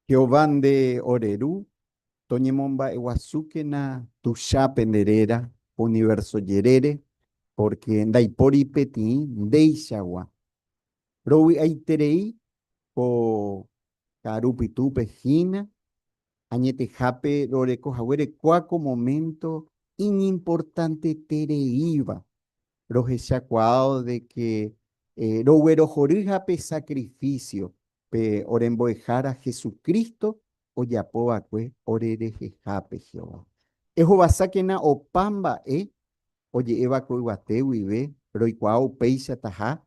Jehová de Orerú, Toñemomba Ewasuke na Tusha Penderera, Universo Yerere, porque Ndaipori Peti, Deishawa, Rowi Aiterei, po Carupitu Pejina, Añete Jape, Roreco Jaguere, Cuaco momento inimportante Tereiva. Rojechacuao de que Rowero Jorija pe sacrificio, pe oremboejar a Jesucristo, o yapobacue orerejejape Jehová. Ejo basakena opamba, oye, eva coiguatewi ve, roicuao peixa taja,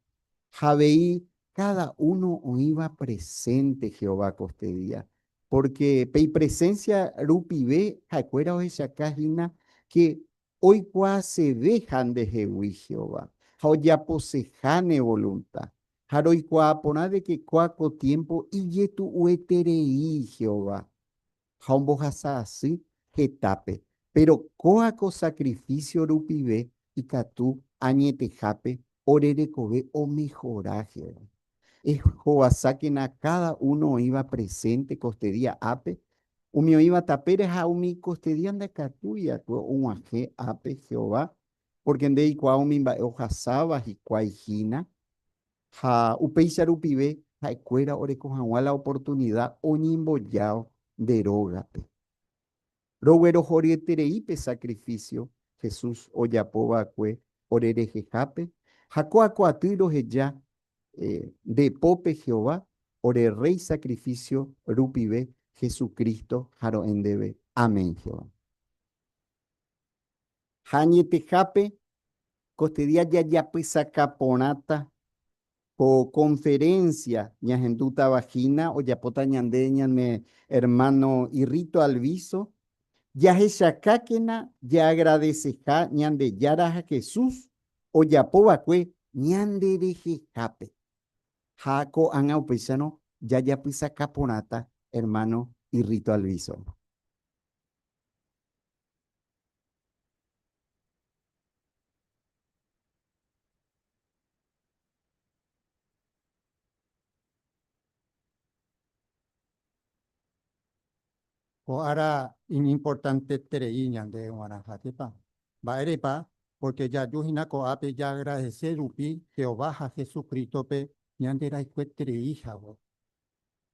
javei, cada uno iba presente Jehová costedía, porque pei presencia rupi ve, jacuera o echacajina, que hoy cua se dejan de Jehová Jehová, jao ya posejane voluntad, jaroi cua pona de que cuaco tiempo y yetu ueterei Jehová, jaumbohasa así, getape. Pero coaco sacrificio rupibe y catú añetejape, orerecobe o mejoraje. Es saquen a cada uno iba presente costedía ape. Umio iba taperes a umi costedian de catuya, un aje ape Jehová. Porque en de icua umi ba ojasaba y cuaijina. Ja upeisha rupibe, ja cuera oreco la oportunidad onimboyao de rogape. Rowero jorietereipe sacrificio, Jesús oyapobacue, orerejejape, jacoacoatiro ya de pope Jehová, ore rey sacrificio, rupibe, Jesucristo, jaro endebe. Amén, Jehová. Jañetejape, costedia ya ya sacaponata, co conferencia, ñajenduta vagina, oyapota ñande, ñame hermano Irrito Alviso, ya kakena, ya agradeceja, ñande yara Jesús, o ya pobacue, ñande de jejape. Jaco anga upesano, ya pisa caponata, hermano y rito alviso. O ara importante tereiñan de Guanajatepa. Baerepa, porque ya yujina ko ape ya agradecer upi Jehová a Jesucristo pe ñandera ikue terei jabo.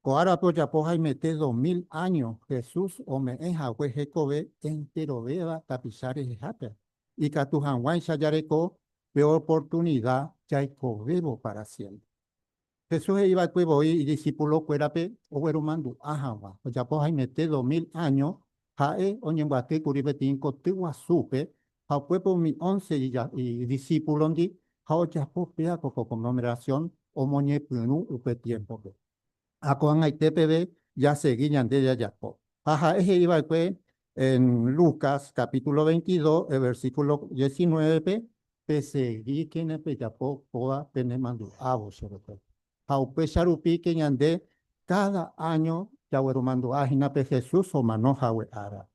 Coara poya poja y mete 2000 años. Jesús o me eja hue jecobe entero beba tapizares de jape. Y catujanguay sayareco veo oportunidad yaico bebo para siempre. Jesús iba a cuevo y discípulo cuerape o huerumandu ajawa. O ya poja y mete 2000 años. Jae oñembate curibetín cotigua supe. Ja cuepo mi 11 y discípulo di. Ja o ya popea coco conmemoración o moñe punu upe tiempo. Acoan TPB ya seguían de Yayapo. Ajá, ese iba pues en Lucas capítulo 22, el versículo 19, pe seguí que ne pe yapo poa pene mandu abo sobre todo. Paupe sharupi que ñande cada año ya huero mandu ajina pe Jesús o manoja we ara.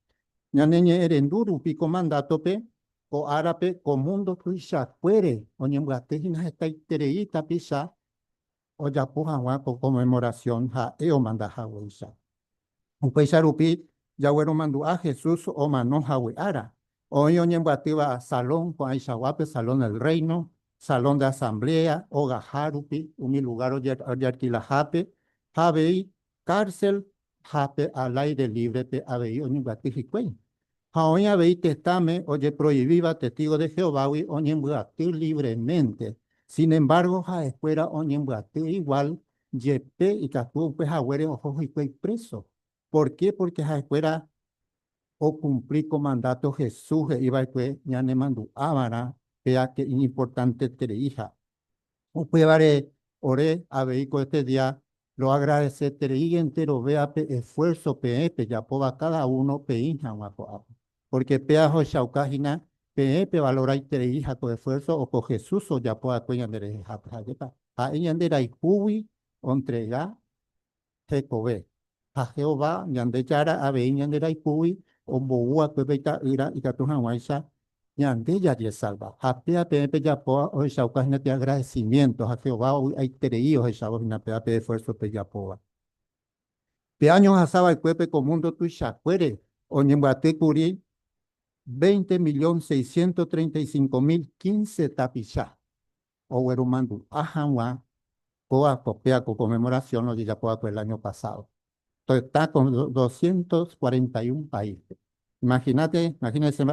Ñaneñe erenduru pico mandato pe o árape comundo tuisha puere o ñemgate hina esta itereita pisa o ya puja con conmemoración ja eo manda jaweisa. Un peisarupi ya bueno mandu a Jesús o mano jawe ara. Hoy oñen bativa salón con Aishawape, salón del reino, salón de asamblea, o gajarupi, un lugar de alquilajape, habei cárcel, jape al aire libre, pe habei oñen batificuen. Hoy habei testame, oye prohibida testigo de Jehová, oñen batir libremente. Sin embargo, ja escuela oñembuate igual, yepe y catu pues agüere ojo y preso. ¿Por qué? Porque ja escuela o cumplir con mandato Jesús iba pues ya ne mandu amara, vea que importante te hija. O puede vare ore a vehículo este día, lo agradece te entero vea pe esfuerzo pe ya poba cada uno pe hija porque pe ajo shaukajina pe valora y te hija tu esfuerzo o con Jesús o ya poba cuenya de hija a ella de y cubi entrega Jecobe. A Jehová, yande yara, a vein yande rai cubi, o boua pepeita ira y catujan waisa, yande ya ye salva. Hapea pepe ya poa, o shauka de agradecimientos a Jehová, o hay tereíos, el shabo, na pea de esfuerzo pe ya poa. Pe años asaba el cuepe comundo tu shacuere, o nyembate curi, 20.635.015 tapichá. O huerumandu, ajanwa, poa copia con conmemoración, lo ya poa el año pasado. Está con 241 países. Imagínense,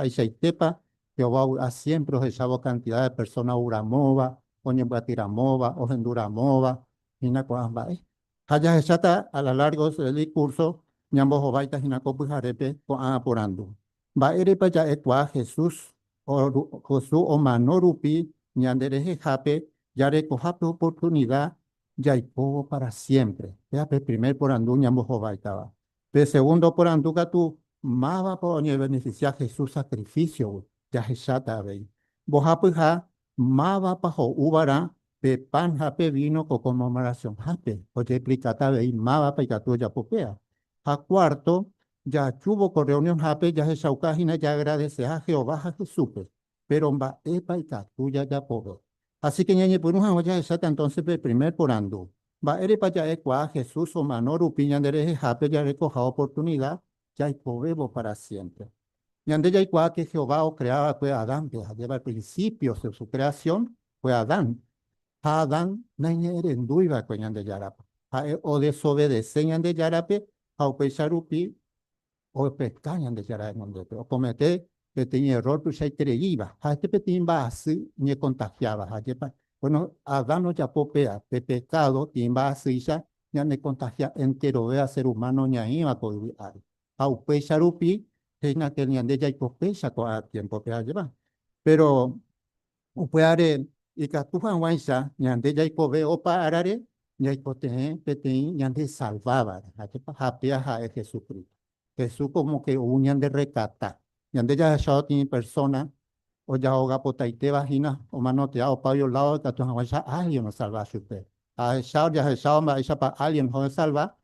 Ixaitepa, Jehová a siempre echaba cantidad de personas Uramova, Oñembatiramova, Ojenduramova, Inacoamba. Haya echata a lo largo del discurso, Ñambo Jovaita, Jinacopujarepe, con apurando. Va erepa ya etua Jesús, o Josu o Manorupi, Ñandereje Jape, ya recojape oportunidad ya hay poco para siempre. Ya, primer por andú ñambo baitaba. Pe segundo por andú tu mava por ni beneficiar Jesús sacrificio, ya jeshata vei. Bojapu ja mava pajo ubara pe pan jape vino con conmemoración jape. Oye explicata vei mava pa ya tu ya popea. A cuarto ya chubo con reunión jape ya jesaucajina ya agradece a Jehová a Jesús. Pero va epa y tuya ya pobre. Así que ñañe por una olla exacta entonces el primer por andú. Va ere para allá ecua Jesús o manoru piñan de jape ya recoja oportunidad ya hay pobebo para siempre. Ñande ya ecua que Jehová o creaba fue Adán, que lleva al principio de su creación fue Adán. A Adán nañe erenduiva con ñande yarapa. O desobedece ñande yarape a o pecharupi o pescañan de yarape. O comete que tenía error, pues hay iba. A este petín va así, ni contagiaba. Bueno, Adán no ya popea, de pecado, timba así ya, ya ne contagia entero, vea ser humano, ña iba por vivir. A upe charupi, tenga que ni ande ya y popea con a tiempo que lleva. Pero, upe are, y que tu fan guancha, ni ande ya y pobe o pa arare, ni hay poten, petín, ni ande salvaba. Japea a Jesucristo. Jesús como que uñan de recata. Y ande ya ya tiene persona, o ya hoga potaite vagina, o manotea, o pa violado, que tu ya alguien no salva a usted. A echar ya echado, ma echa pa alguien no salva,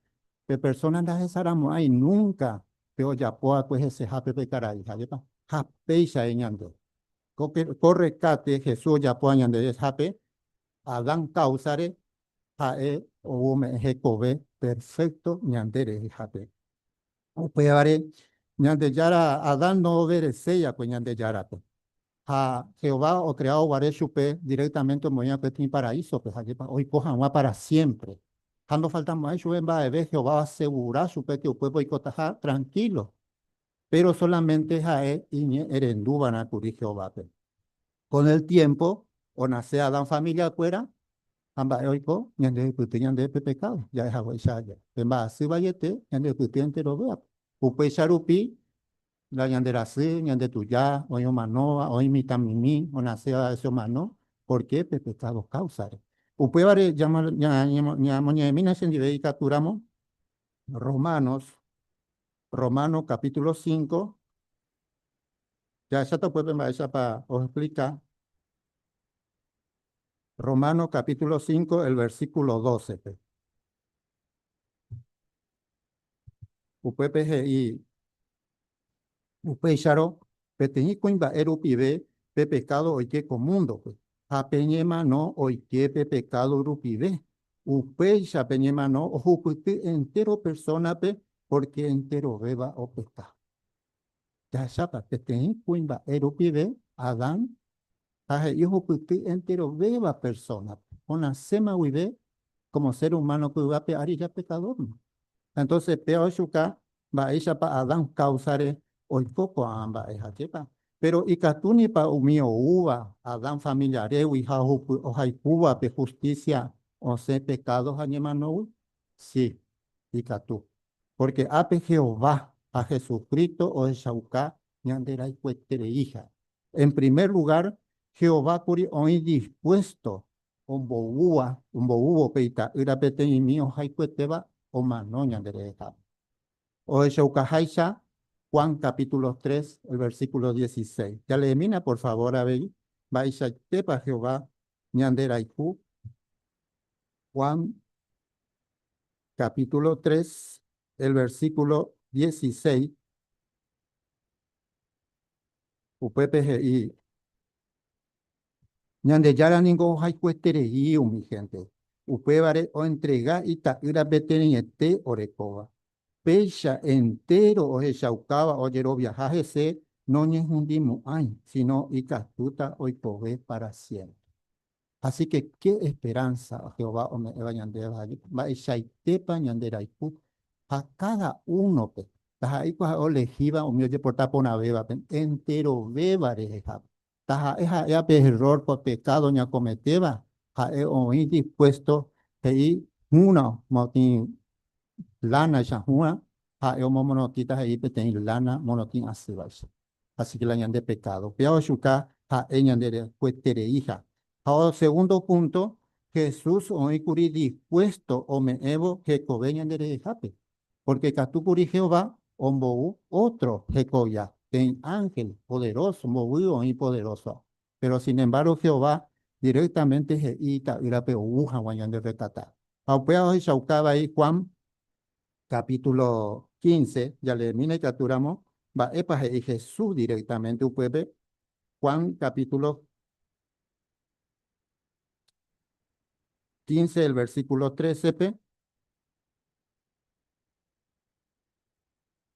de personas de esáramos ahí nunca, pero ya poa pues ese jape pe caray, jape jape ya eñando. Correcate Jesús ya poa ñande jape, Adán causare, jae, o me jecobe, perfecto, ñandere jape. O peare, ñande yara, Adán no obedecía, pues ñande yara, pues. A Jehová o creado Guarechupe directamente moía que tiene paraíso, pues allí hoy cojan para siempre. Cuando falta más, yo en vez Jehová va a asegurar su que el pueblo y cotaja tranquilo. Pero solamente Jaé y Erendú van a cubrir Jehová. Con el tiempo, o nace Adán familia afuera, amba oiko, ñande puti ñande pecado, ya es agua ya. Pemba así vayete, ñande puti entero vea. Upe charupi, la ñande rasí, ñande tuya, oyo manoa, oy mitamimi, o nace a eso mano, ¿por qué pecado causa? Upe vare, llama, ñamo ñemina, se dive y capturamos, Romanos, Romanos capítulo 5, ya te puede para os explicar. Romanos capítulo 5 el versículo 12. Upepe y upecharo, peteni cuimba eru pibe, pe pecado oike comundo, pues. A peñema no oike pe pecado rupibe. Upecha peñema no, ojuputi entero persona pe, porque entero beba o peca. Ya chapa, peteni cuimba eru pibe, Adán, aje hijo puti entero beba persona. Una sema vive como ser humano que va a ya pecador. ¿No? Entonces, peor shuka, va ella pa Adán causare hoy poco amba esa chepa. Pero y katuni pa umio uva, Adán familiare, hija o haikuba pe justicia, o se pecados añemano, sí, y katu. Porque ape Jehová, a Jesucristo o el shauka, ñandera y cuetere hija. En primer lugar, Jehová curi hoy dispuesto, un boúa peita, ira pete y mío haikueteba, o manoña de deja. O Shaukahaisha, Juan capítulo 3, el versículo 16. Ya le mina, por favor, a ver. Baisha tepa Jehová, ñanderaiku. Juan capítulo 3, el versículo 16. UPPGI. Ñande yara ningo haikueterei, mi gente. Upebare o entrega y ta ira beteniete orekova. Pecha entero o echaucaba o yero viajaje se no es un dimo ay, sino y castuta hoy pove para siempre. Así que qué esperanza, Jehová, o me vayan de va echaitepa ñanderaipu a cada uno pe. Taja ahí pues o lejiva o me oye por tapona beba entero beba de taja esa pe error por pecado ña cometeba ja o dispuesto que una motín lana shahua, ha yo monotita ahí peten lana monotin asibas. Así que la ñan de pecado. Peo shuka ha eñan de cuetere hija. Ahora, segundo punto, Jesús hoy curi dispuesto o me evo que coveñan de jape. Porque Katupuri Jehová, ombo otro Jecoya, ten ángel poderoso, movido y poderoso. Pero sin embargo, Jehová directamente je ita irape uja guayan de recata. Aupea y shaukaba ahí Juan capítulo 15, ya le mine capturamos, va epa y Jesús directamente, puede Juan capítulo 15, el versículo 13,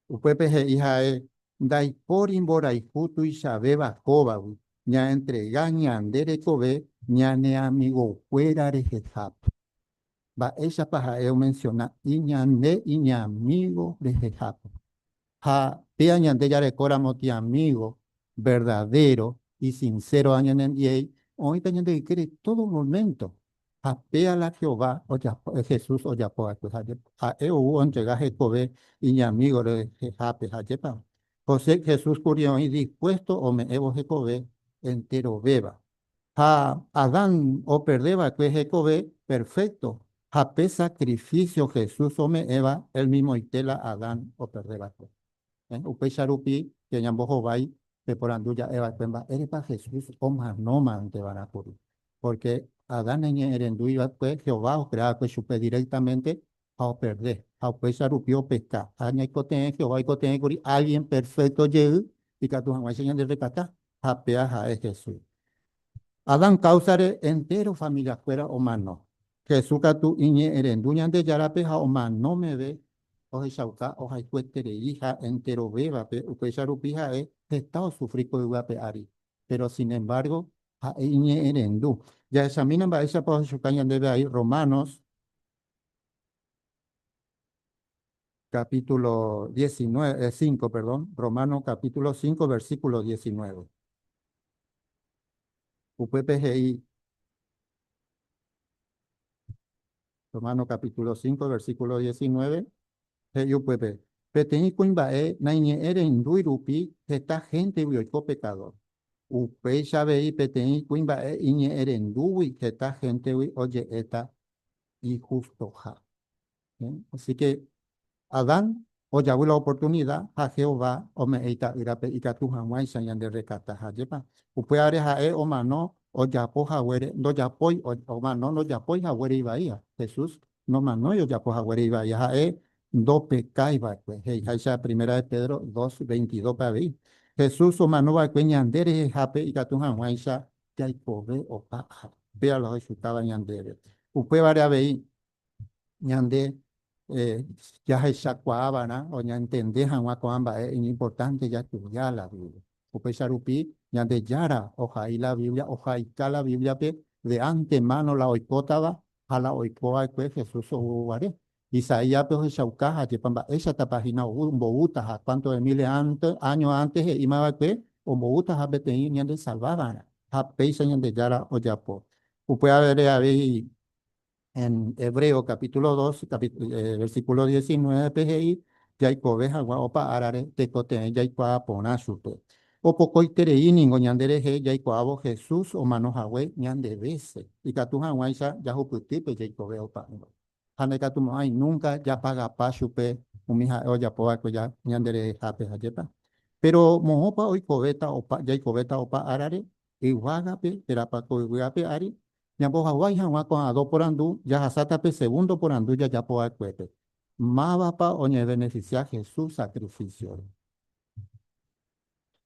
upepe hija dai por imborai putu y shabeba koba, ña entrega ñandere kobe, ña ne amigo fuera de jejap. Va ella paja eu menciona, y ñande y ña amigo de jejap. Ha, pea ñande ya recora moti amigo verdadero y sincero añanen y hoy también de quiere todo momento. Ha, pea la Jehová, o ya Jesús o ya pues ha eu entrega Jehová y mi amigo de Jehape ha yepa. José Jesús curió y dispuesto o me evo Jehová entero beba. Ha, Adán o perdeba que Jehová perfecto. Ha, pe sacrificio Jesús o me eva el mismo itela Adán o perdeba. Upe sharupi que ñambojo vai de por anduya eva pemba eres para Jesús o más no man te van a cubrir porque Adán en erenduiva pues Jehová o crea que supe directamente a perder a upe sharupi o pesca aña y coten Jehová y coten curi alguien perfecto llega y que tu jamás enseñan de recata a peaja es Jesús Adán causare entero familia fuera o más no Jesús que tu iñe erenduñan de yarapeja o más no me ve o shauka o hay cuestere hija entero beba pe upesharupija estado sufrir con guape ari pero sin embargo a iñe erendu ya examinan va esa por shukañan debe ahí Romanos capítulo 19, 5, perdón, Romanos capítulo 5, versículo 19. UPPGI, Romanos capítulo 5, versículo 19. UPP. Peteni kuimbae na iñe eren duirupi, esta gente vioico pecador. Upe xabei peteni kuimbae iñe eren dui, esta gente oye eta y justo ja. ¿Bien? Así que Adán, o ya la oportunidad, a Jehová, o me eita irape y catuja muaisa y ande recata jayepa. Upe are jae o mano, o ya poja huere, no ya poi, o mano, no ya poi huere y bahía. Jesús, no mano, yo ya poja huere y bahía, jae, do pecaiba, pues, hey, jaisa primera de Pedro 2, 22 para ver. Jesús, o mano, va que ñandere, jape y catuja muaisa, ya y pobre o paja. Vea lo que estaba ñandere. Upe vare a ver, ñande eh, ya se shakuabana o ya entender hanwa kwamba es importante ya estudiar la Biblia. Porque sharupi ñande yara oja y la Biblia oja y la Biblia pe de antemano la oikotaba a la oikoa que Jesús o guare. Isaías pe shaukaja que pamba esa ta página un boguta a cuántos de miles antes años antes y más que o boguta a betein ñande salvaban a peisa ñande yara o yapo. Puede haber en Hebreo capítulo 2 versículo 19 PGI, Jacob agua opa arare tecote Jacob apona chupe. O poco iterei ningo ñandere he Jacob abo Jesús o mano hawe ñande vese. Y catu hawaisa ya juputipe Jacob opa. Hane catu ay nunca ya paga pa chupe umija o ya poa ya ñandere hape hayepa. Pero mohopa hoy cobeta opa Jacob opa arare y wagape terapa coigape ari Nyambo Hawaii hanwa con ado por andú, ya hasata pe segundo por andú ya poa cuete. Más pa oñe beneficia Jesús sacrificio.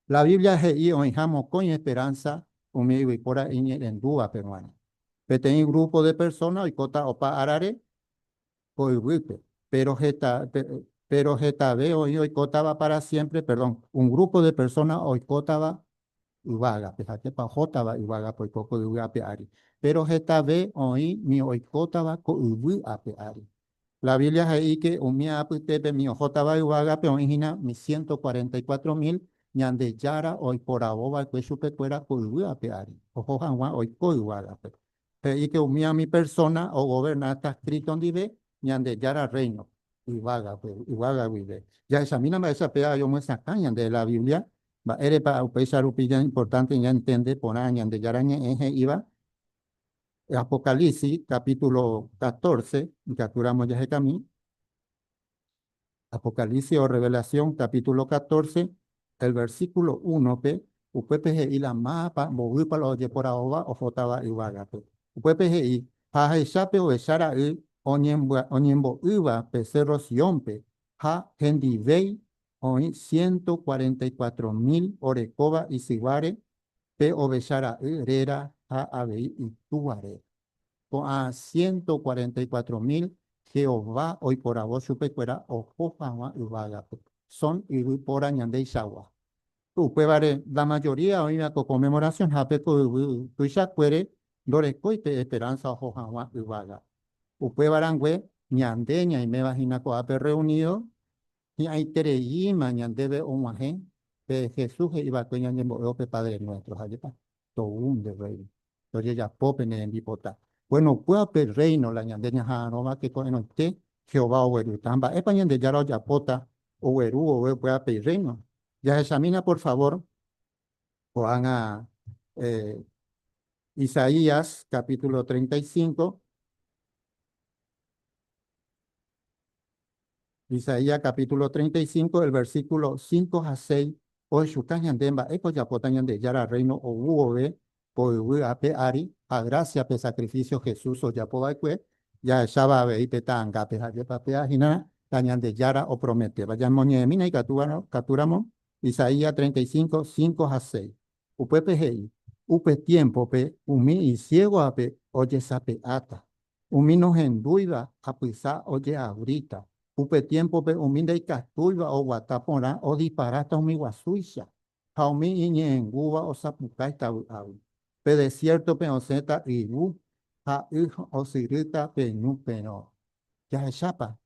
La Biblia es y oijamo con esperanza, umigo y por ahí en duda peruana. Petén grupo de personas y cota opa arare, coihuipe. Pero jeta veo y cotaba para siempre, perdón, un grupo de personas hoy cotaba Uvaga, fíjate, pa jotaba Uvaga por poco de Uvaga peari. Pero esta vez hoy mi oikotaba ko Uvaga peari. La Biblia es ahí que un mia apitepe mi jotaba Uvaga pero origina mi 144.000 ñande yara hoy por aboba que supe fuera ko Uvaga peari. Ojo janwa hoy ko Uvaga pe. Y que un mia mi persona o gobernar está escrito donde ve ñande yara reino. Uvaga, Uvaga vive. Ya examina esa pega yo muestra caña de la Biblia. Va ere para upesar upilla importante ya entiende por año de yaraña eje iba Apocalipsis capítulo 14 capturamos ya camino Apocalipsis o Revelación capítulo 14 el versículo 1 p upepg y la mapa moví para los por ahora o fotaba y vagape upepg y ha chape o echara y onyembo iba pecerro siompe ha hendivei hoy 144.000 orecoba y ciguare pe obeshara herera a abei y tuare. Con a 144.000 Jehová hoy por a vos supe fuera o jofama y vaga. Son y por añande y sagua. Upevare la mayoría hoy la conmemoración hape ko tu ya cuere dore coite esperanza o jofama y vaga. Upevarangüe ñandeña y me vagina ko ape reunido y hay tereí mañana debe un ajen de Jesús y va a tener en Padre nuestro, allá todo un de rey. Entonces ya popen en bipota. Bueno, puede haber reino la ñandeña janoma que con el té Jehová o tamba. Es pañan de yaro ya pota o eru o puede haber reino. Ya examina por favor, o haga Isaías capítulo 35. Isaías capítulo 35, el versículo 5 a 6. O shukanyan demba, eco ya potañan de yara reino o uove, po ape ari, a gracia pe sacrificio Jesús o ya poaque, ya shaba ve y petanga, pe haye papea hina, tañan de yara o promete. Vayan moñemina y capturamos Isaías 35, 5 a 6. Upe pejei, upe tiempo pe, umi y ciego ape, oye sape ata. Umi no genduiva, apuisa oye ahorita. Upe tiempo pe uminde y castuiva o guatapora o disparata umi guasuisha. Jaumi iñe en guba o sapucaita au. Pe desierto pe oseta ibu. Ha hijo o sirita pe nu pero. Ya chapa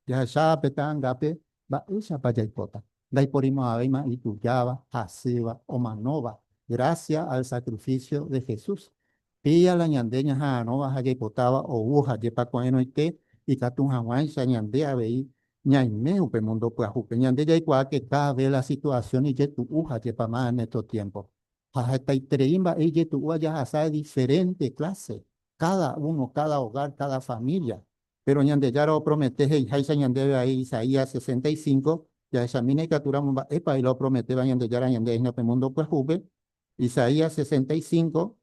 pe tangape. va ella para yaipota. Dai por ima y tuyaba, hasiva, omanova, gracias al sacrificio de Jesús. Pilla la ñandeña janova, yaipotaba, o uja, yepa coeno y catun hawaii, sa ñandea veí, ñaimeu pe mundo pues jupe, ñande yaikua que cada vez la situación y tu uja, yepa más en estos tiempos. Hasta y treimba, ella tu uja ya hasa de diferente clase, cada uno, cada hogar, cada familia. Pero ñande yaro promete, hey, haisa ñande ahí, Isaías 65, ya esa mina y capturamos, epa, y lo promete, va ñande yara ñande, no mundo pues jupe, Isaías 65,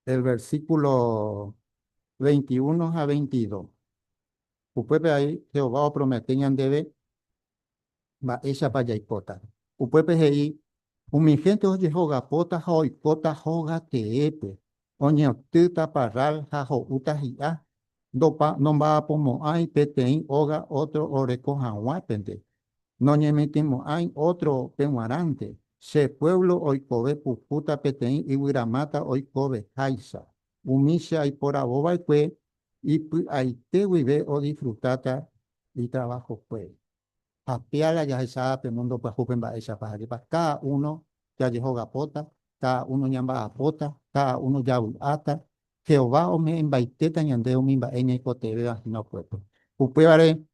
el versículo 21 a 22. Upuepe ahí, Jehová promete ñande, va esa pa yaipota. Upuepe hei, mi gente oye joga pota hoi pota joga teepe. Oñe tuta parral ha ho uta hi'a. Dopa no va a pomo ay petein oga otro oreco jahuapente. No ñemitimo hay otro pemuarante. Se pueblo oikobe puputa petein y wiramata oikobe jaisa. Umisha y por aboba y cue y ahí te vive o disfrutata y trabajo pues. Apiala ya sabe mundo pues jupen ba esa pa cada uno ya llegó gapota, cada uno ñamba apota, cada uno ya ata, Jehová o me embaiteta ñande o mimba eña y cotebe no puedo. Upebare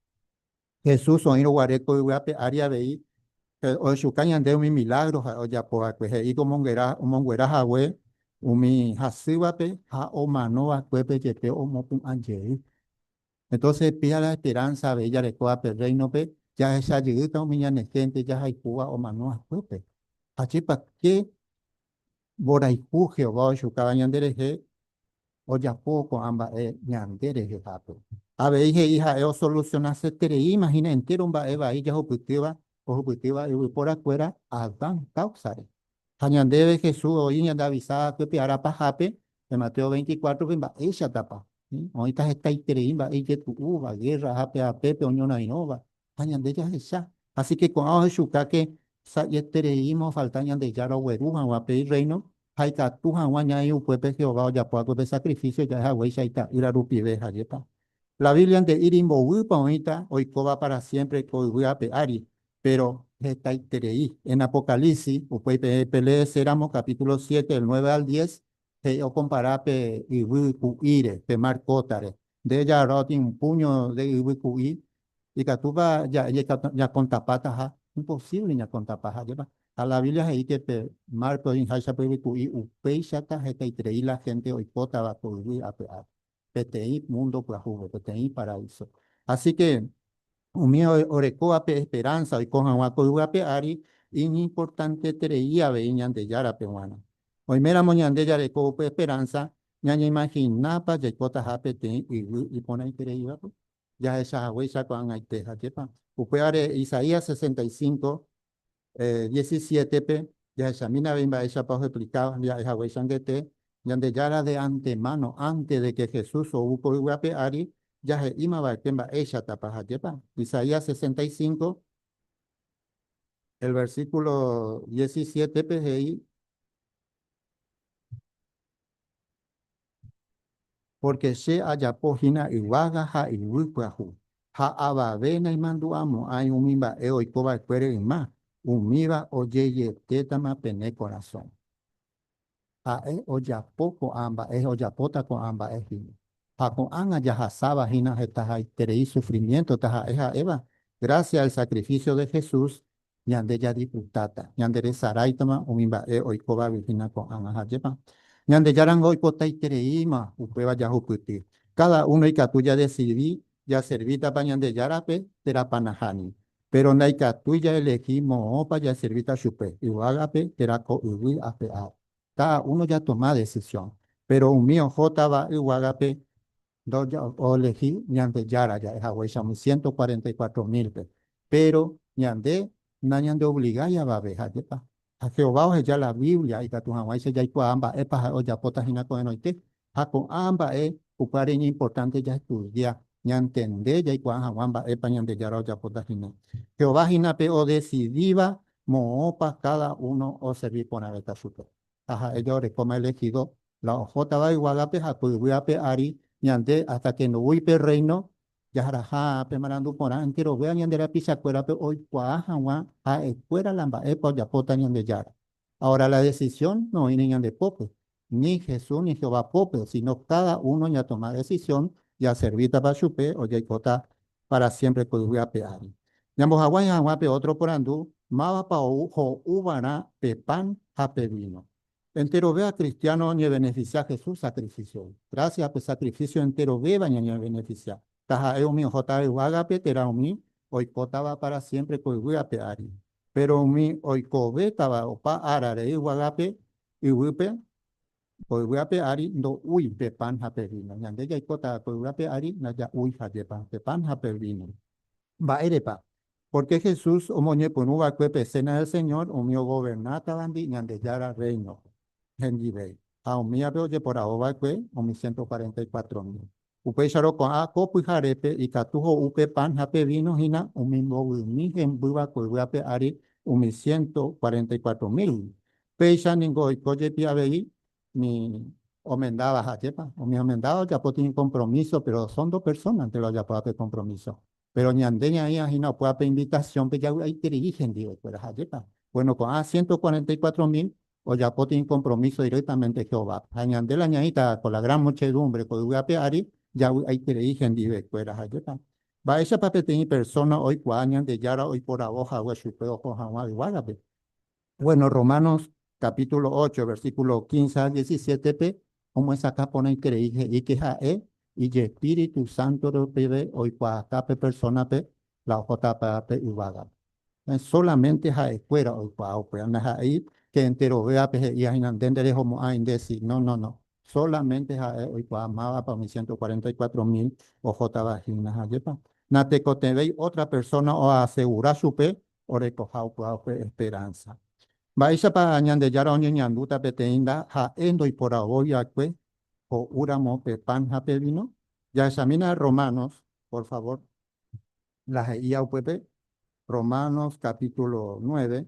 Jesús o ino guareco y guape aria veí, o shuka ñande o mi milagro o ya poa pues y como monguera jagüe, umi hasibape ha o manoa cuepe yepe o mopun anje. Entonces pida la esperanza, bella de coa reino pe, ya esa llegada un millón de gente, ya hay Cuba o manuas puepe. Pachi pa que boraiku Jehová o shuka ñandereje, o ya poco amba ñandereje jato. A ver, hija, solucionarse tere, imagina entero un ba eva, ya ojupitiva, y por afuera, Adán, causare. Hañandebe Jesús, hoy ñanda avisada, que piara pajape, en Mateo 24, bimba, ella tapa. Ahorita está itereimba, ella tu uva, guerra, jape a pepe, oñona inova. Hañande ya esa. Así que con ajo shuka que sa yetereimo, falta ñande ya lo hueruja, o a pedir reino. Haita tu hawaña y un puepe Jehová, ya puedo de sacrificio, ya es agüey, shaita, y la rupi veja, yepa. La Biblia de Irimbo Wipa ahorita, hoy coba para siempre, coihuiape ari, pero está iterei. En Apocalipsis, upuepe pele seramos capítulo 7 del 9 al 10, o comparape ihuicuire, pe marcotare. De ella roti un puño de ihuicuí, y catuba ya con tapata, imposible ya con tapata, lleva. A la Biblia ahí que pe marco en haisha pe ihuicuí, upeichata, está iterei la gente hoy cota va a pear. PTI Mundo Plajugo, PTI Paraíso. Así que, un mío orecoa pe esperanza y con agua pe ari, importante tereía veían de yara peruana. Hoy mera moñan de yare pe esperanza, ñaña imaginapa, yecota japete y pone tereía, ya esa huesa con aiteja, yepa. Upeare Isaías 65, 17 pe, ya esa mina bimba esa pa explicaba, ya esa huesa te yande yara de antemano, antes de que Jesús o upo iguape ari, ya se ima va temba esa tapa yepa. Isaías 65, el versículo 17 PGI, porque se haya pojina iguaga ha iguicuahu, ha abavena y manduamo, hay un mimba eo y coba cuere y más, un miba oye tetama pene corazón. A e oya poco amba, es oya pota con amba es hino. A con anga ya hasaba hina hetaja terei sufrimiento taja eja eva. Gracias al sacrificio de Jesús, ñande ya disfrutata, ñande re saraitama, umimba e oikoba virgina con anga hajepa. Ñande yaran oikota y tereima, upeba ya huputi. Cada uno y catuya decidí, ya servita pa ñande yarape, terapanahani. Pero naikatuya elegimos opa ya servita chupe, igualape, terako uwi apear. Cada uno ya toma decisión. Pero un mío J va igual a P, o elegí ñande yara ya es agua 144.000 pe. Pero ñande, na ñande obliga ya va a ver, a Jehová o ya la Biblia y que tu jamás ya y amba epa o ya pota hina con enoite. A con amba upare importante ya estudia, ya entender ya y cuan amba epa ñande yara o ya pota hina. Jehová hina pe o decidiva mo opa cada uno o servir por la super. Ajá, ellos como elegido la ojota va igual a peja, pues voy a pe ari, ñande, hasta que no voy pe reino, yaharaja pe marandu porán entero vea ñandera pichacuera pe hoy cuaja a escuela lamba epa yapota ñande yara. Ahora la decisión no viene ñande pope, ni Jesús ni Jehová pope, sino cada uno ya toma decisión, ya servita para chupe o ya cota para siempre pues voy a pear. Ñambos agua pe otro porandú, mava pa ujo ubara pe pan a pe vino. Entero vea cristiano ni beneficia a Jesús sacrificio. Gracias por sacrificio entero vea ni beneficia. Taja eu mi jota agape tera mi hoy va para siempre coi voy a peari. Pero mi hoy kobe taba opa arare agape y wipe coi voy a peari no uy pe pan ha perino. Ñande ya kota coi voy a peari na ya uy ha pe pan ha perino. Va erepa. Porque Jesús omoñe ponuba cuepe cena del Señor o mío gobernata bandi ñande yara reino. Henry a un mía veo por ahora que o mi 144.000. Upe charo con a copu jarepe y catujo upe pan jape vino hina un mismo mi en buba pe ari un mi 144.000. Pecha ningo y coye pia vei mi omendaba jachepa o mi omendado ya po tiene compromiso pero son dos personas te lo ya puede compromiso. Pero ni andeña ahí hina puede invitación pe ya hay que dirigen digo pero jachepa. Bueno con a 144.000 o ya tiene compromiso directamente Jehová. Añade la ñaita con la gran muchedumbre, con Ugapeari, ya hay que le dije dive fuera ayuda. Va esa papel tiene persona hoy cuañan de yara hoy por aboja o chupeo con igualabe. Bueno, Romanos capítulo 8 versículo 15 al 17 p, como esa acá pone que le dije y que jae y Espíritu Santo de pide hoy cuatape persona pe la ojota pe igualabe. Solamente ha escuela o cuau pues ahí que entero vea peje y ahí de como hay decir no solamente ha hoy cuau amaba para mis 144.000 o j vaginas ayepa nate cote vei otra persona o asegurar su pe o recojau cuau pe esperanza vaisa pa ñande yara oño ñanduta peteinda ha endo y por ahoy acque o uramo pe pan ha pe vino ya examina Romanos por favor la ia upepe Romanos capítulo 9,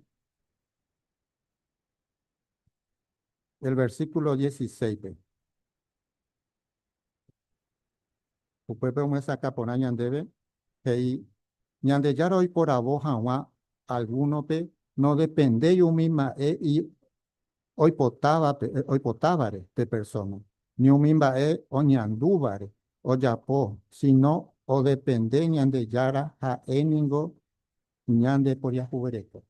el versículo 16. Después vemos acá por ñandebe, que ñande ya hoy por aboja alguno pe, no depende yo misma y hoy potávare de persona, ni un misma o ñandúvare, o yapo, sino o depende ñande yara a eningo ñande por ya jubereco.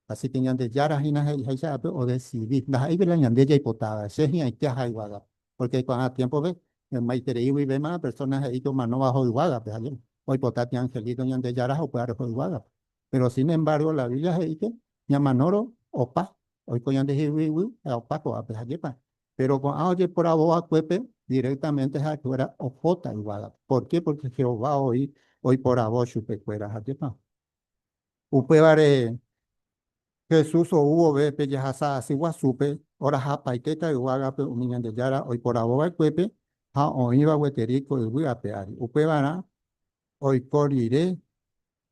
Así que ñande yara hina hay o decidir. Las ahí la ñande ya hipotada. Se es que hay guaga. Porque cuando a tiempo ve, el maitere y ve más personas ahí que no bajo iguaga. Pues allí. Hoy potati angelito ñande yara o puede iguaga. Pero sin embargo, la Biblia es que ñamanoro o pa. Hoy con ñande hiwi opaco a pues allí pa. Pero con oye por aboa cuepe directamente es a fuera o jota iguaga. ¿Por qué? Porque Jehová hoy por abo chupe fuera allí pa. Upe vare Jesús o hubo ve pe yahasa así guasupe, ora ha paiteta y guaga pe umiñan de yara, hoy por aboba cuepe, ha o iba hueterico y huiga peari. Upe vara, hoy corriré,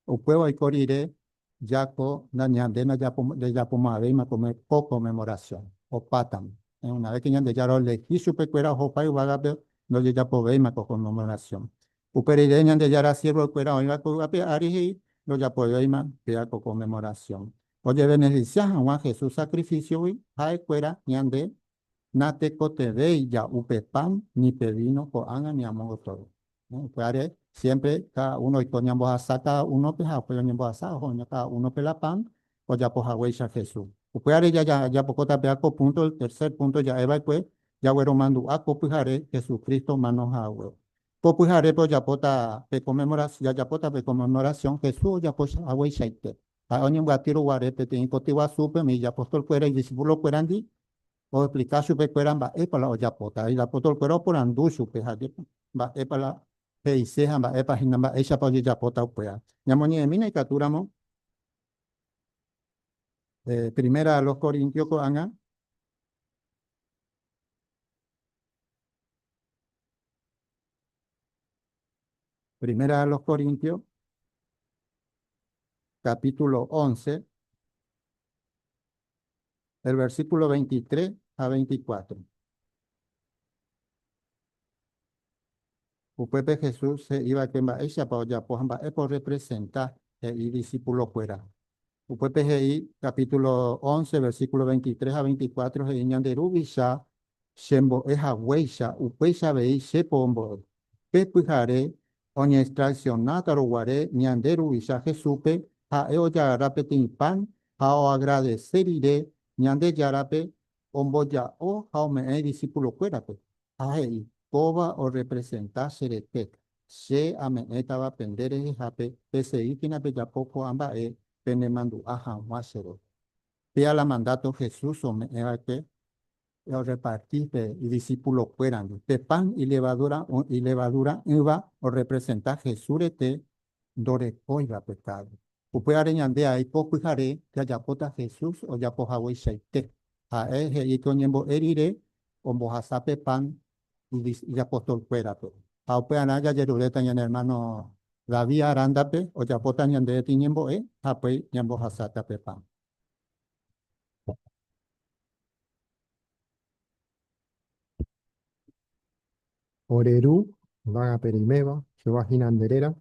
upe hoy corriré, yaco, dañandena de yapo mabe, ma come poco conmemoración, o patam. Una vez que ñan de yara le quiso pecuera jopa y guaga pe, no de yapo ve, ma conmemoración. Upe iré ñan de yara siervo cuera, oiga cuiga peari, no yapo ve, ma pea conmemoración. Oye, beneficias a Jesús sacrificio, y hay cuera, ñande, nate cote de ya upe pan, ni pevino, ko anga, ni amo todo. Pues siempre cada uno y coñamos a saca uno peja, pues ñambo a sa, cada uno pela pan, o ya pues a Jesús. Pues ya poco tapeaco punto, el tercer punto ya eva pues, ya güero mando a copujare, Jesucristo manos a güero. Copujare pues ya pota pe conmemoración, ya pota pe conmemoración, Jesús ya pues a güey a oñem gatiro guarete te incotiwa supe mi ya apóstol cuera y discípulo cuerandi o explicar supe cueramba e para la ya pota y la apóstol cuero por andu supe hadi ba e para la peise hamba e para hinamba e ya pa ya pota cuera ñamoni de mina y caturamo primera a los corintios ko anga primera a los corintios capítulo 11 el versículo 23 a 24. Upepe Jesús se iba que mba ella pa ya pues mba por representar y discípulo fuera. Upepe GI capítulo 11 versículo 23 a 24 de Ñanderubisha Shembo eja weisha upeisha vei shepombo pepujare oña extraccionata guare Ñanderubisha Jesupe a eo yarape pan a o agradecerire ñande yarape ombo ya o a o me discípulo fuera pues a hei Koba o representar serete. Se ame estaba pendere jape, pese ikina pe poco amba penemandu aja wasero. Pea la mandato Jesús o me que o repartir y discípulos fueran. Pe pan y levadura iba o representar Jesús te dore oiga pecado. Upe areñande ahí poco jare que haya pota Jesús o ya poja shaite. A eje y toñembo erire o mojaza pe pan y apóstol fuera. A upe anaya yeruleta y en hermano David Arandape o ya pota ñande tiñembo ape ñembo jasata pe pan. Orerú, vaga perimeba, Jehová ginanderera,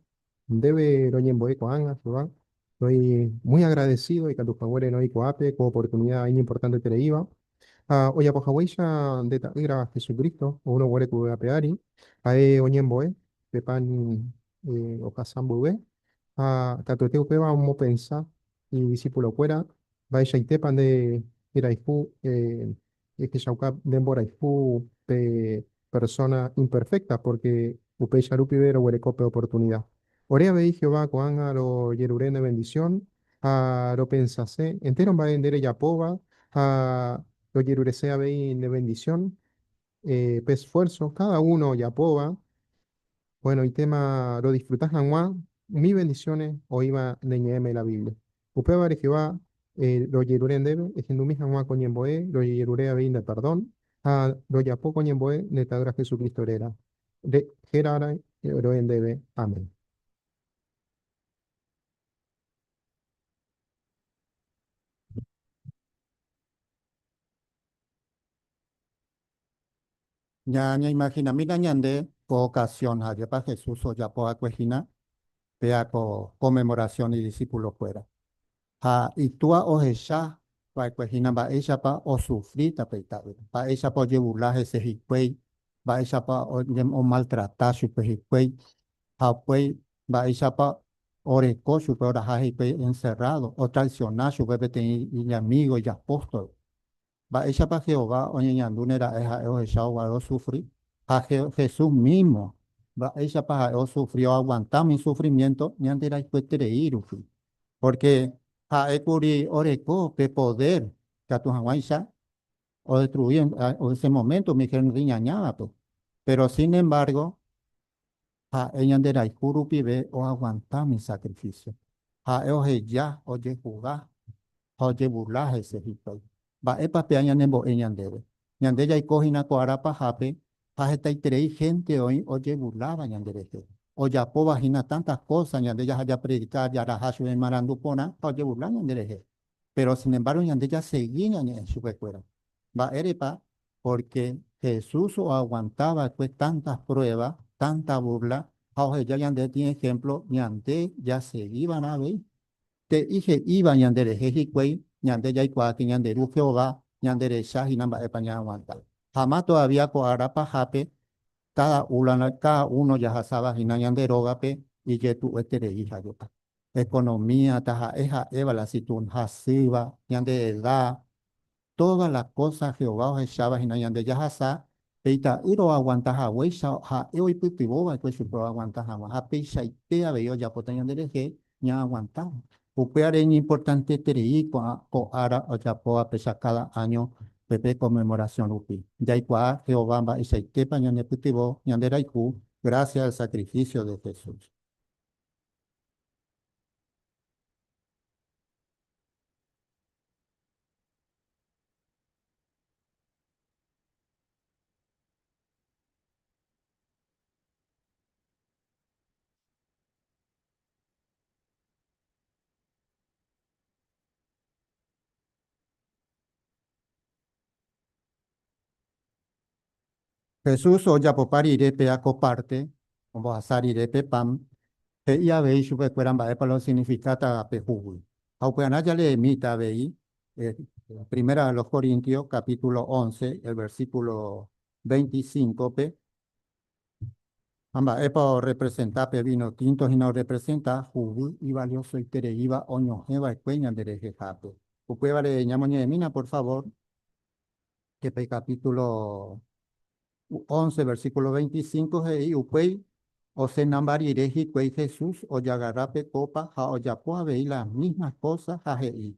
debe roñemboe coanga, Jehová. Estoy muy agradecido y que tu favor no coape, como oportunidad importante te le iba. Oya pojahueya de taira Jesucristo, o uno guare que peari, oñemboe, pepan ocasamboe, tatoteo peba un pensa, y discípulo fuera, vaya y tepan de iraifu, que shauka demboraifu, persona imperfecta, porque upe sharupi vero huerecope oportunidad. Orea veí Jehová coanga lo yerurén de bendición, a lo pensase, entero va a vender ella pova, a lo yeruresea veí de bendición, pe esfuerzo, cada uno ya pova, bueno, y tema, lo disfrutas la mi bendiciones, o iba de la Biblia. Upe vare Jehová, lo yerurén debe, es en mi jamás con lo yerurea veí de perdón, lo yapo con de tadra Jesucristo era. De Gerara, lo en debe. Amén. Ya imagina, mira ñande, po ocasión, haya para Jesús o ya po acuejina, vea conmemoración y discípulo fuera. Y tú a ojesha, pa acuejina, va ella pa o sufrita peitado, va ella pa oye burlaje se jicuey, va ella pa o maltratar su pejicuey, pues va ella pa oreco su peor encerrado, o traicionar su bebé y amigo y apóstol. Va ella para Jehová, oye, ñandunera, esa o sufrir. A Jesús mismo, va ella para o sufrió aguantar mi sufrimiento, ñandera y ir, porque a Ekuri oreco, que poder, que a tu hawaisha, o destruir, o ese momento, mi gente riñañaba, pues. Pero sin embargo, a ella y curupi o aguantar mi sacrificio. A oje ya, oye jugar oye burlaje ese hito. Va epa pe aña nembo eñandebe. Ñandeya y cojina coarapa jape, jajeta y trei gente hoy oye burlaba ñandereje. Oya po vagina tantas cosas, ñandeya haya predicar, ya rajasu en marandupona, oye burlar ñandereje. Pero sin embargo, ñandeya seguía en su recuerdo. Va erepa, porque Jesús o aguantaba pues tantas pruebas, tanta burla, oye ya ñande tiene ejemplo, ñande ya se iban a ver te dije iba ñandere jejicuey, ñande ya ikuaki ñanderu Jehová, ñandere shahi namba epaña aguanta. Jamás todavía coarapa jape, cada uno ya jasaba hina ñanderogape, y que tu etere hija yo. Economía, taja, eja, eva, la situn, hasiva, ñande edad, todas las cosas Jehová os echaba y nayan de yahasa, peita iro aguanta ha weisha ha eo iputiboba que su pro aguanta ha ha peisha y pea veo ya potañan de leje ya aguanta. Upeare ni importante teri ko ara o ya poa pesa cada año pepe conmemoración upi. Ya ikua Jehová va y se tepa ñan eputibo ñan de raiku gracias al sacrificio de Jesús. Jesús o ya poparire pea coparte vamos a salir de pam, que ya veis, super cueran va para lo significata pejugo. Aunque ya le emita veis, primera de los Corintios, capítulo 11, el versículo 25, pe. Amba, epa representar pe vino tinto y no representa jugo y valioso y tere iba oño eva y cueña de rejejape. Upue vale ñamoñe mina, por favor, que pe capítulo 11, versículo 25, y upue o se nambariré cuei Jesús o yagarape copa ja o yapoa veí las mismas cosas a jei.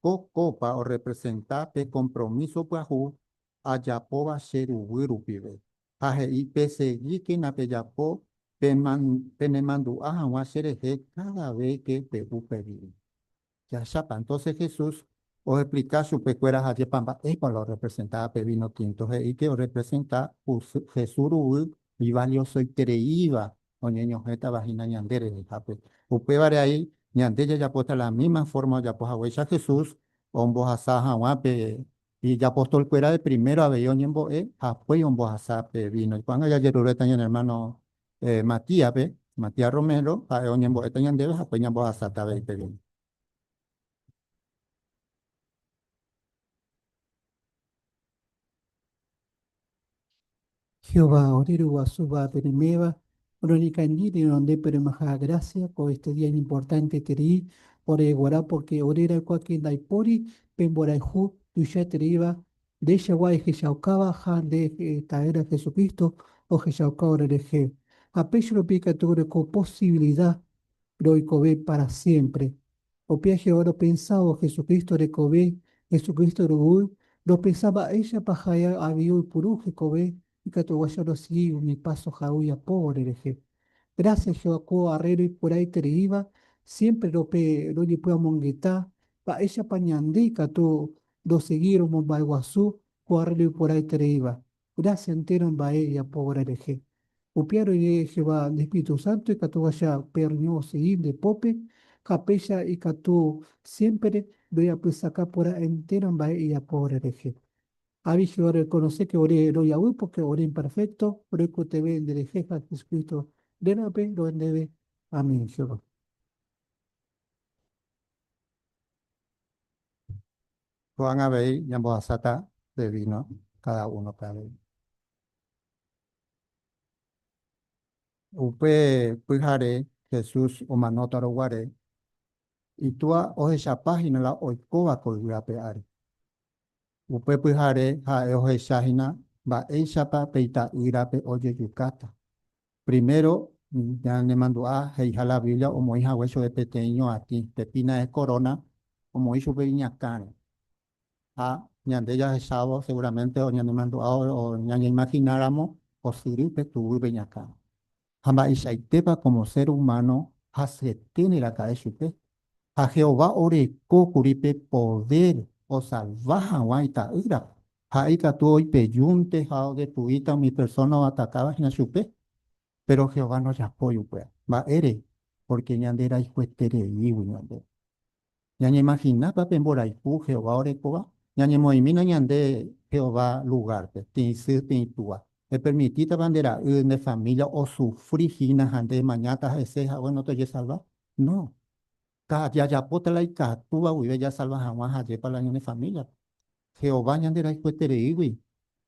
Copa o representar pe compromiso puaju a yapoa sheru wirupibe. A jei pesegui que na pe yapo penemandu a wa shereje cada vez que pe uperi. Ya chapa, entonces Jesús os explica su pecueras a Yepamba, es para lo representaba pe vino tinto, y que os representa Jesús y valioso y creíba, o niños esta vagina ñandere de jape. Upe vare ahí, ñandere ya puesta la misma forma, ya pues agüecha Jesús, ombo asaja guape, y ya puesto el cuera de primero a veyo ñembo, apoyo ombo asape vino. Y cuando ya yerureta ñen hermano Matías, Matías Romero, a ñembo esta ñandere, apoyo ñembo asata ve vino. Jehová, orero guasuba perimeva, ororicandiri donde peremaja gracia, con este día importante teri, ore guará porque orera cuaquin daipori, pemboraihu, tuya teriva, de Shawai Jeshaucaba, han de taera Jesucristo, o Jeshaucaba oreje. Apello pica tu con posibilidad, roicobe para siempre. O piaje oro pensado Jesucristo recobe, Jesucristo rogul, lo pensaba ella pajaya avió y puruje cobe, y que tu guayo lo sigo, mi paso jauya pobre hereje. Gracias, Joaco Arrero, y por ahí te iba, siempre lo que pueda monguetá, pa ella pañandica tu lo siguieron Mombaiguazú, Arrero y por ahí te iba. Gracias entero en Baella, pobre hereje. Upiaro y Jehová de Espíritu Santo, y que tu vaya perño seguir de pope, capella y que tu siempre voy a pues acá por ahí entero en Baella, pobre hereje. Aviso a reconocer que oré lo Yahweh porque oré imperfecto, oré que te ve de jefa Jesucristo de la pe, lo debe. Amén, Jehová. Van a ver, ñambo asata de vino, cada uno cada vez. Upe pujare Jesús o manotaro guare, y tua o esa página la oikoba colgape are. Upe pujare ha o esa página va esa pa peita irape oye yucata. Primero, ya le mando a hija la Biblia, o hija hueso de pequeño a ti, pepina de corona, como hizo peña cane. Ñande ya sábado seguramente o ñande mando o ñande imagináramos o siripe tu beñacá. Jama isaitepa como ser humano hace tiene la cabeza usted. A Jehová ore curipe poder o salvaja guaita ira. Jaika tu hoy peyunte jao de tuita mi persona atacaba en supe. Pero Jehová no ya apoyo pues. Va ere porque ñande era hijo tere y ñande. Ñaña imagina pa pemboraiku Jehová orekoba. Ñaña moimina ñande Jehová lugar pe. Tinsi pintua. Me permitita bandera de familia o sufrir hina ande mañata ese bueno te salva. No. Ka ya pota la ika tuba uive ya salva jamás aye para la de familia. Jehová ñandera ikuetere iwi.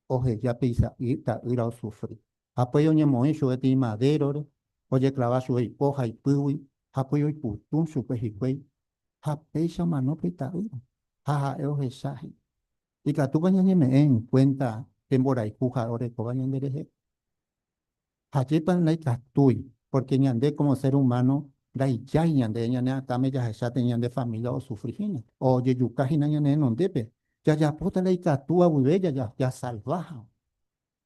Oje ya pisa ita ira o sufrir. Apoyo ñemo en su eti madero. Oye clava su poja y pui. Apoyo y putun su pejicuey. Hapeisha manopita haha eo hesaji y que tú vayas en cuenta temporal y puja ore cobañan dereje hayepan la catui porque ñande como ser humano la ya ñande ñane atame ya esa tenían de familia o sufrigina o ye yukajina ñane non depe ya puta la catúa bella ya salvaja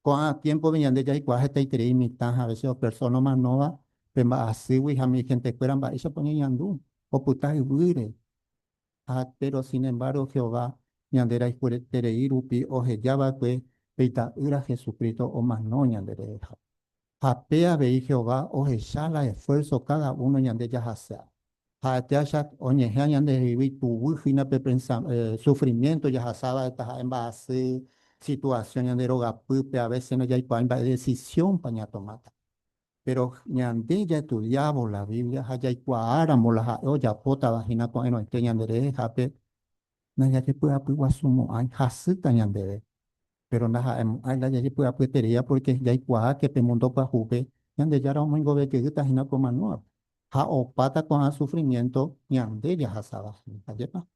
con a tiempo venían de ya y cuaje te creí mitad a veces personas más nova pemba así a mi gente fueran va eso ponen yandu o puta y buire. Pero sin embargo Jehová ñandera tere irupi o heyaba que peita ira Jesucristo o más no ñandere. Japea veí Jehová o heyala esfuerzo cada uno ñande ya hasea. Hateasha o ñeja ñande vivi tu wifina pe sufrimiento ya hasaba esta en base situación ñande roga pupe a veces no ya hay decisión paña tomata. pero ñande ya estudiamos la Biblia, ya ikuáramos la olla pota vagina con eno este ñandere jape, na ya que pueda pues guasumo ay hasita ñandere, pero na ay la ya que pueda pues tería porque ya ikuá que te mundo pa jupe, ñande ya ramo ingo ve que gita jina con manual, ja o pata con el sufrimiento ñande ya hasaba, ¿ayepa?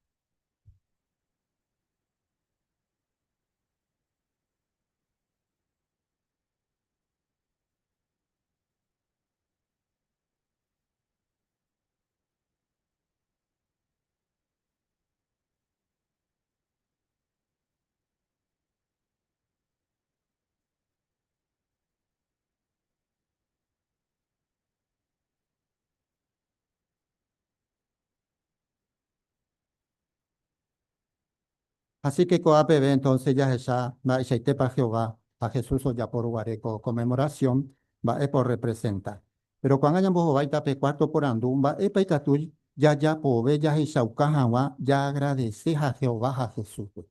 Así que Coapebe entonces ya esa va a para Jehová, a Jesús o ya por guareco conmemoración, va es por representar. Pero cuando hayan vos va a cuarto por andumba, es para tú ya pove ya wa ya agradeces a Jehová a Jesús. Pues.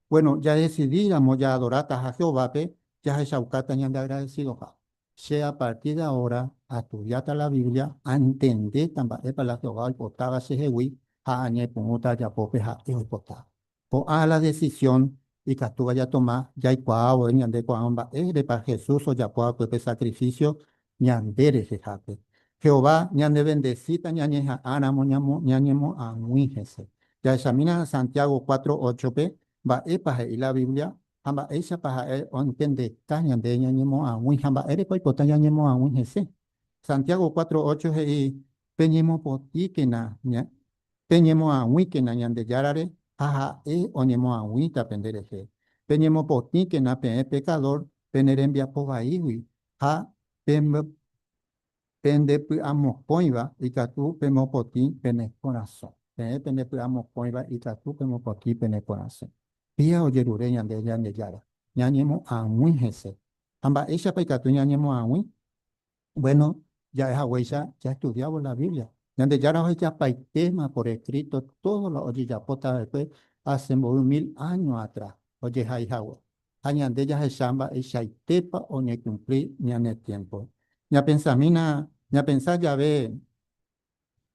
Bueno, ya decidíamos ya adorar a Jehová, pe, ya Shaucata ya de agradecido. Ja. Sea a partir de ahora, a estudiar la Biblia, a entender también para la Jehová, y potaba se jehui, a añe punguta ya pope ja, y potaba. Po a la decisión, y que tú vaya a tomar, ya hay cuau, ñande cuamba, de para Jesús, o ya pueda pues sacrificio, ñandere jejape. Jehová, ñande bendecita, ñañe ja, ánamo, ñañemo, a muíjese. Ya examina Santiago 4:8p va e paje y la Biblia hamba esa paja on entiende taña de ñañemo a un hamba ere pues pota ñañemo a un jese Santiago 4:8 y peñemo poti que na ña peñemo a un que na ñande yarare jaja oñemo a un ta pendere je peñemo poti que na pe pecador penerembia po wi ha pem pende pu amo poiva y catu pemo poti pene corazón pende pu amo poiva y catu pemo poti pene corazón pia o yerure ñande ñande yara ñañemo a muy jese amba ella pa catu ñañemo a muy bueno ya es huella ya estudiamos la Biblia ñande yara hoy ya pa tema por escrito todo lo oye ya pota después hace 1000 años atrás oye hay hawa añande ya es samba ella tepa o ne cumplir ñane tiempo ya pensamina ya pensar ya ve,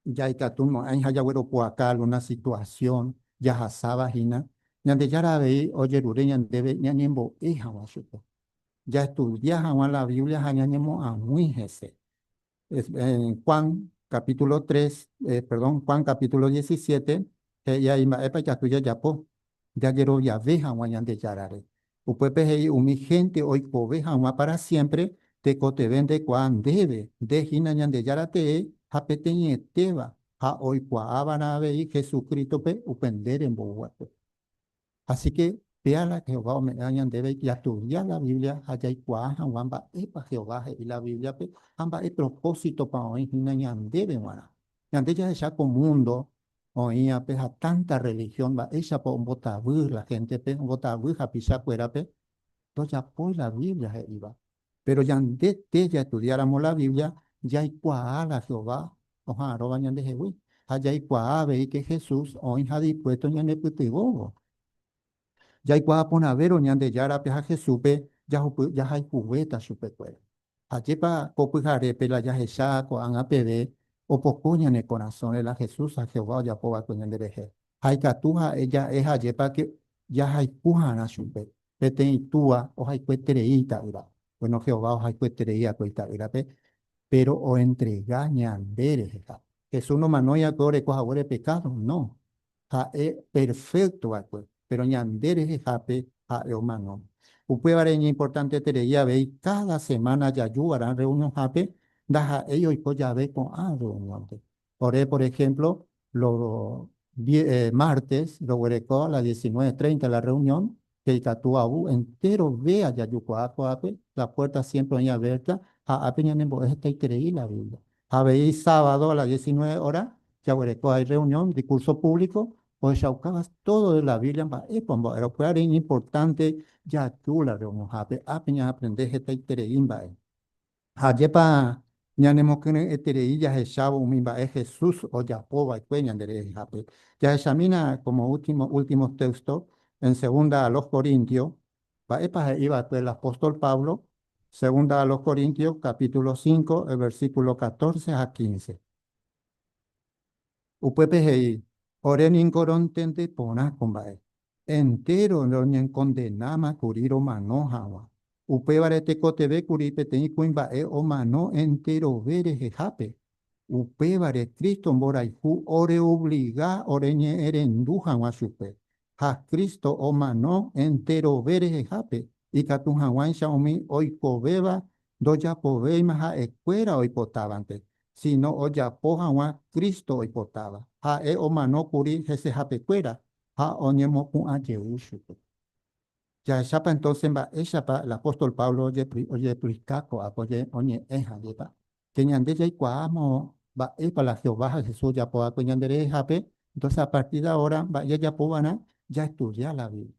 ya hay catumo, hay ya güero por acá alguna situación, ya hasaba hina, ya de ya la ve, oye, rure, ya debe, ya ñembo, hija, guasupo. Ya estudia la Biblia, ya ñemo a muy jese. En Juan capítulo 3 perdón, Juan capítulo 17, ya ima, epa ya tuya ya po, ya quiero ya veja, ya de yarare. Upue peje, umi gente, hoy cobeja, para siempre, te cote vende cuan debe, de hina ñan de yarate, hapeteñe teba, ha hoy cuabana ve Jesucristo pe, upender en boguate. Así que vea la Jehová me dañan debe y estudiar la Biblia, allá y cuaja, wamba, para Jehová y la Biblia, pe, amba el propósito para hoy, ñan debe, wana. Ñan de ya con mundo, hoy a peja tanta religión, va, ella por un botabur, la gente, pe, un botabur, a pisar fuera, pe, entonces ya por la Biblia se iba. Pero ya de ya estudiáramos la Biblia, ya hay cuaja la Jehová, ojalá, arroba ñan de Jehová, allá hay cuaja, ve que Jesús hoy ha dispuesto ñan de putigogo. Ya ikuá pona vero ñande yara peja Jesús ya hay cubeta supe cuera. Allí pa popujare pela ya jesá ko an apede o pocuña en el corazón de la Jesús a Jehová ya poba coña de veje. Hay catuja ella es allí pa que ya hay pujana supe. Pete itúa o hay cuetreíta ira. Bueno Jehová o hay cuetreía cuita ira pe. Pero o entregaña andere Jesús no manoya core coja pecado, no. Ja es perfecto pues pero ñandere jape a humano. Upue vareña importante tereya ve cada semana ya ayudarán reunión jape, daja ellos y pues ya ve con reunión. Por ejemplo, los martes, lo huereco a las 19:30 la reunión, que el tatuabu entero vea ya yucuape, la puerta siempre ahí abierta, a apeñanembo esta y creí la Biblia. A ver, sábado a las 19 horas, ya huereco hay reunión, discurso público, pues ya buscabas todo de la Biblia, pombo, era pues importante, ya tú la reunión, apeña aprender esta itereín, Ayepa ñanemo kene eterei ya echaba umimba es Jesús o Yapoba y cueñan de jape. Ya examina como último texto en segunda a los Corintios, va epa iba pues el apóstol Pablo Segunda a los Corintios, capítulo 5, el versículo 14 a 15. Upepehei, orenin corontente pona combae. Entero no nyen condenama curiro mano hawa. Upebarete cotebe curipete y cuimbae o mano entero vere jejape. Upebare Cristo moraihu ore obliga oreñe erenduja guachupe. Ha Cristo o mano entero vere jejape. Y catujaguancha omi oikobeba doya poveima ha ecuera oipotavante sino oya poja wa Cristo oipotaba. Ha e o mano kuri jese hapecuera. Ha onyemo kun ayeusu. Ya chapa entonces va echapa el apóstol Pablo oye plicaco apoye oñe eja yepa. Que ñande ya ikuamo va e para la Jehová Jesús ya poa ñandere jape. Entonces a partir de ahora va ya pobana ya estudiar la Biblia.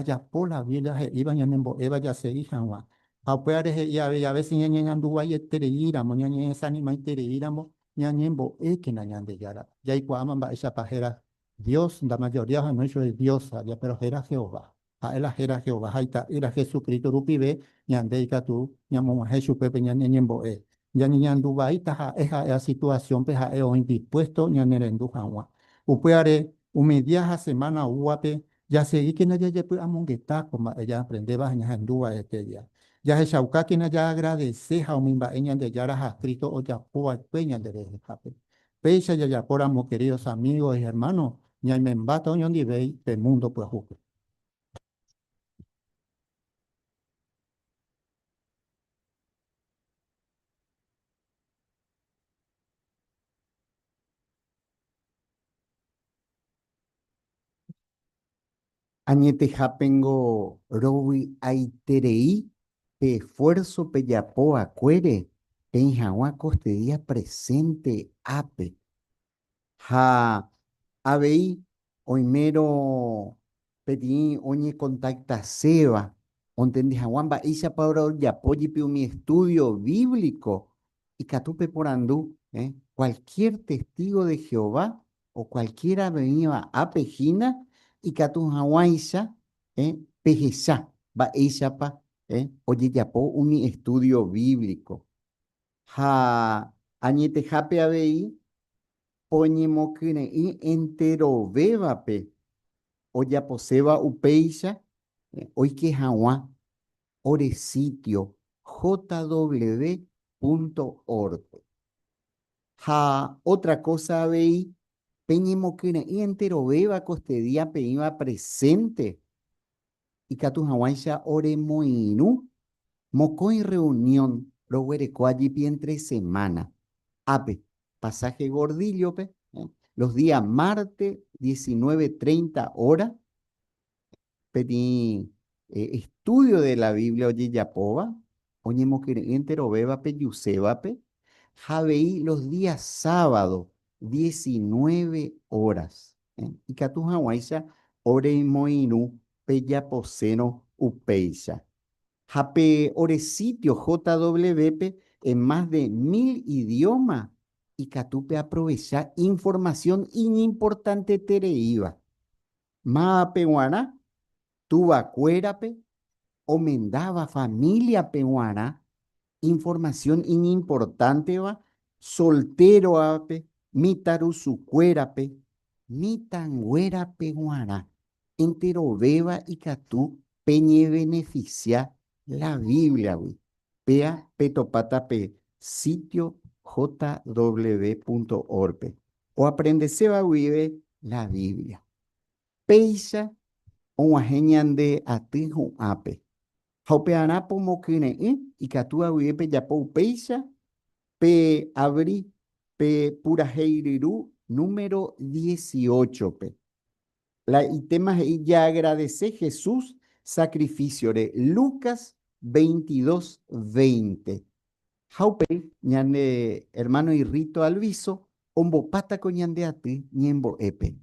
Ya por la Biblia iba ñanembo eva ya se hijan wa. Apuare ya ve si ñañe anduwa ye tere iramo ñañe sanima y tere iramo ñañembo que na ñande yara. Ya ikuama va esa pajera Dios, la mayoría no es Dios, ya pero era Jehová. A él era Jehová, haita era Jesucristo rupibe ñande ikatu ñamo Jesús pepe ñañe ñembo ya ni anduwa ita ja esa situación peja o indispuesto ñañe endujanwa. Upuare umediaja semana uape ya sé que no ya pues amongueta como ella aprende bañas en dúa ya ya es chauca que no ya agradece a un imbaeña de ya ha escrito o ya poa peña de jape pecha ya por amo queridos amigos y hermanos ya me embata oño ni ve el mundo pues juque. Añete japengo rowi aiterei, pe esfuerzo pe yapo acuere, pe injagua coste día presente ape. Ha abei oimero pedí oñe contacta seba, ontendi jaguamba isa para yapoyi pe mi estudio bíblico y catupe por andú, cualquier testigo de Jehová o cualquiera venía a Pejina y catu jaguaisa, pejesa, va isa pa, oye yapo uni estudio bíblico. Ha añete jape abei poñemokine y entero bebape oya poseba upeixa oike hawa ore sitio jw.org. Ha otra cosa veí peñemokine y entero beba costedia peiba presente y catu hawaisha ore moinu mocoi reunión lo huereco allí entre semana. Ape, pasaje Gordillo, los días martes, 19:30 horas, pedí estudio de la Biblia, oye, Yapova, oye, entero beba, pe, Yuseba, pe, Javeí, los días sábado, 19 horas, y Catuja Huaysa, ore moinu, pe, Yaposeno, upeixa. Jape Oresitio JWP en más de 1000 idiomas y Catupe aprovecha información importante tereiva. Ma pehuana, tuba cuérape, omendaba familia pehuana, información importante va, soltero ape, mitaru su cuérape, mitanguera pehuana, entero beba y catú peñe beneficia la Biblia, güey. Pea petopata pe sitio jw.org. O aprende seba vive la Biblia. Peisa o de atihu ape. Haupe anapo mokine y catua vive yapo peisa pe abri pe pura heiriru número 18 pe. Y temas ya agradece Jesús sacrificio de Lucas 22:20. Jaupe, ñande hermano y rito alviso, ombo pata con ñandeate, ñembo epe.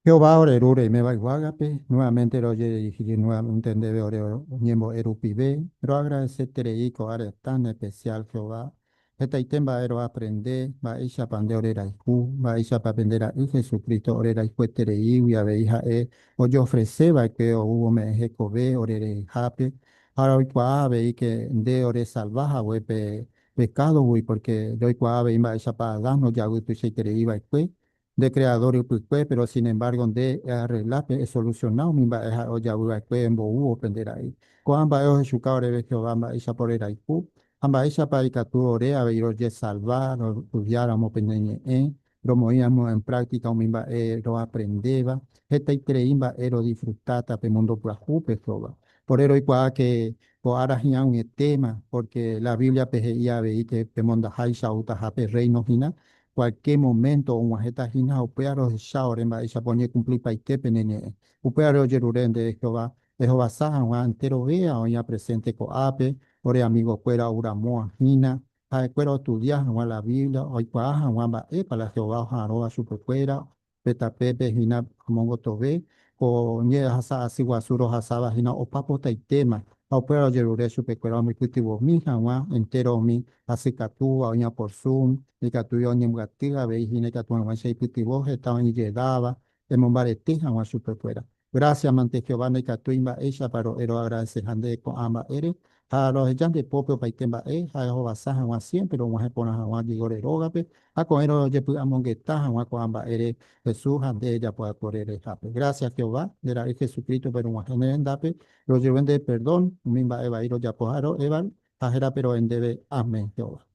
Jehová orerure me va iguagape, nuevamente lo oye y nuevamente debe ore ñemo erupibe, pero agradecer ico are tan especial Jehová. Esta itemba ero aprender, va isha pande orera iku, va isha pa aprender a Jesucristo orera iku terei, y a veija o yo ofreceba que o hubo me jecobe orere jape, ahora hoy cuave y que de ore salvaja huepe pecado, güey, porque doy cuave y va isha pa darnos ya güey tu se terei va de creador y pues, pero sin embargo de arreglar solucionar mi ba o ya va que en bo aprender ahí cuando va su cabra de Jehová va esa por era ipu amba esa para que tú ore a ver oye salvar o estudiáramos pendiente lo movíamos en práctica mi ba lo aprendeva esta y creímos ero disfrutata pe mundo por jupe Jehová por eso y que por ahora ya un tema porque la Biblia peje ya ve que pe monda haisha uta hape reino hina cualquier momento un ajeta hina upearo shaore ma isha ponye cumplir paite penene upearo jeruren de Jehová saha wa entero vea o ya presente ko ape ore amigo fuera ura moa hina ha cuero estudiar wa la Biblia hoy paja wa ba para Jehová haroa su fuera peta pepe hina mongo tobe ko nye hasa asi wasuro hasaba hina opapo taitema opero jerure su pecuero mi cultivo mi wa entero mi así catúa oña por Zoom y catúa oña mugatiga veis y ne catúa oña se cultivo estaba ni llegaba de mombaretija oña super fuera gracias mante Jehová ne catúa ella para ero agradecer ande con ama ere a los jan de popio paitemba a Jehová saja oña siempre oña se pona oña digore rogape a con ero je pu amongeta oña con amba ere Jesús ande ella pueda correr el jape gracias Jehová de la Jesucristo pero oña generen dape lo lleven de perdón, mimba eva iro ya pojaro evan, ajera pero en debe, amén, Jehová.